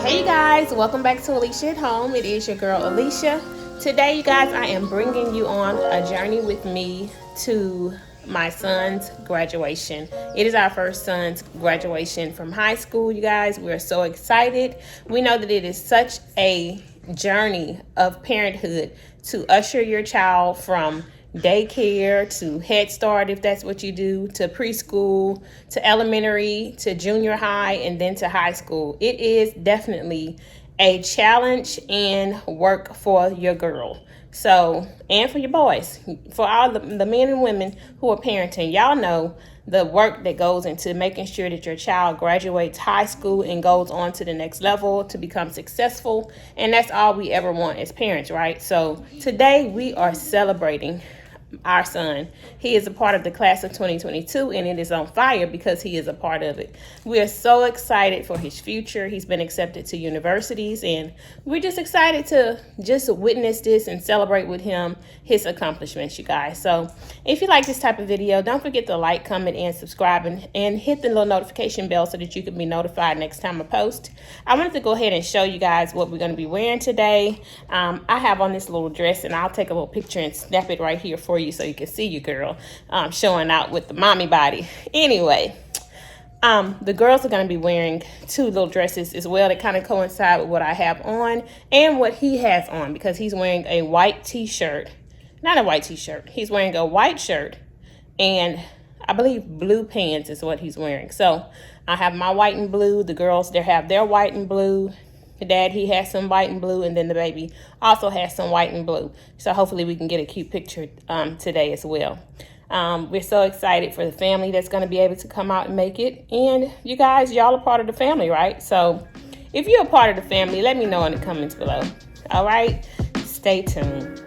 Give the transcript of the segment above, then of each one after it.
Hey you guys, welcome back to Alecia at Home. It is your girl Alecia. Today you guys, I am bringing you on a journey with me to my son's graduation. It is our first son's graduation from high school, you guys. We're so excited. We know that it is such a journey of parenthood to usher your child from daycare to Head Start, if that's what you do, to preschool, to elementary, to junior high, and then to high school. It is definitely a challenge and work for your girl. So, and for your boys, for all the men and women who are parenting, y'all know the work that goes into making sure that your child graduates high school and goes on to the next level to become successful. And that's all we ever want as parents, right? So today we are celebrating our son. He is a part of the class of 2022, and it is on fire because he is a part of it. We are so excited for his future. He's been accepted to universities, and we're just excited to just witness this and celebrate with him his accomplishments, you guys. So if you like this type of video, don't forget to like, comment, and subscribe, and hit the little notification bell so that you can be notified next time I post. I wanted to go ahead and show you guys what we're going to be wearing today. I have on this little dress, and I'll take a little picture and snap it right here for you so you can see your girl showing out with the mommy body. Anyway, the girls are going to be wearing two little dresses as well that kind of coincide with what I have on and what he has on, because he's wearing a white t-shirt. Not a white t-shirt. He's wearing a white shirt and I believe blue pants is what he's wearing. So I have my white and blue. The girls, they have their white and blue. The dad, he has some white and blue, and then the baby also has some white and blue. So hopefully we can get a cute picture today as well. We're so excited for the family that's going to be able to come out and make it. And you guys, y'all are part of the family, right? So if you're a part of the family, let me know in the comments below. All right? Stay tuned.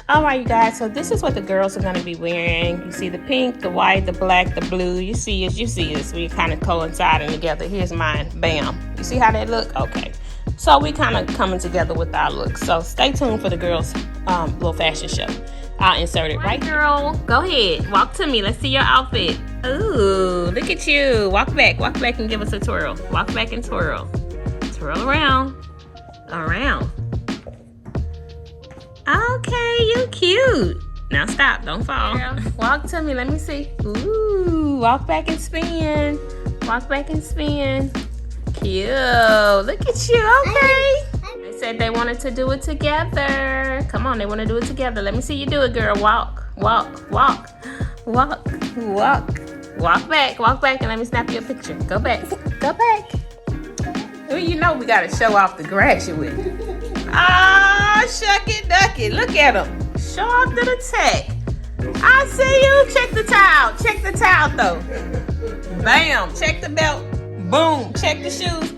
All right, you guys, so this is what the girls are going to be wearing. You see the pink, the white, the black, the blue. You see us. We kind of coinciding together. Here's mine. Bam. You see how that look? Okay. So we kind of coming together with our looks. So stay tuned for the girls' little fashion show. I'll insert it right, girl. Go ahead. Walk to me. Let's see your outfit. Ooh, look at you. Walk back and give us a twirl. Walk back and twirl. Twirl around. Around. Okay, you cute. Now stop, don't fall. Walk to me, let me see. Ooh, walk back and spin. Walk back and spin. Cute, look at you, okay. They said they wanted to do it together. Come on, they want to do it together. Let me see you do it, girl. Walk, walk, walk, walk, walk. Walk back, and let me snap you a picture. Go back, go back. Well, you know we got to show off the graduate. Ah, shuck it, duck it. Look at him. Show off to the tech. I see you. Check the towel. Check the towel, though. Bam. Check the belt. Boom. Check the shoes.